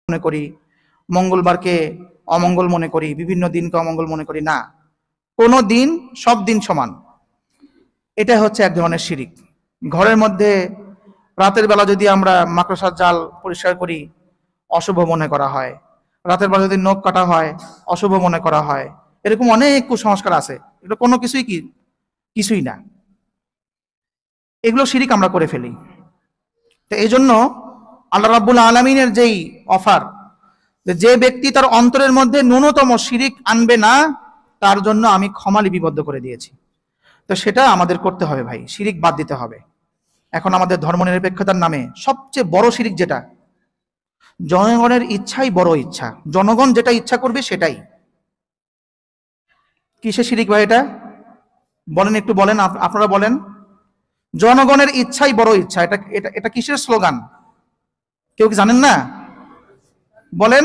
মনে করি, মঙ্গলবারকে অমঙ্গল মনে করি, বিভিন্ন দিনকে অমঙ্গল মনে করি না। কোনো দিন, সব দিন সমান। এটা হচ্ছে এক ধরনের শিরিক। ঘরের মধ্যে রাতের বেলা যদি আমরা মাকড়সার জাল পরিষ্কার করি, অশুভ মনে করা হয়। রাতের বেলা যদি নখ কাটা হয়, অশুভ মনে করা হয়। এরকম অনেক কুসংস্কার আছে, এগুলো কোনো কিছুই না। এগুলো শিরিক আমরা করে ফেলি। তো এই জন্য আল্লাহ রাব্বুল আলামিনের যেই অফার, যে ব্যক্তি তার অন্তরের মধ্যে ন্যূনতম শিরিক আনবে না, তার জন্য আমি ক্ষমা লিপিবদ্ধ করে দিয়েছি। তো সেটা আমাদের করতে হবে ভাই, শিরিক বাদ দিতে হবে। এখন আমাদের ধর্মনিরপেক্ষতার নামে সবচেয়ে বড় শিরিক যেটা, জনগণের ইচ্ছাই বড় ইচ্ছা। জনগণ যেটা ইচ্ছা করবে সেটাই। কিসে শিরিক ভাই এটা বলেন, একটু বলেন, আপনারা বলেন। জনগণের ইচ্ছাই বড় ইচ্ছা, এটা এটা এটা কিসের স্লোগান? কেউ কি জানেন না? বলেন।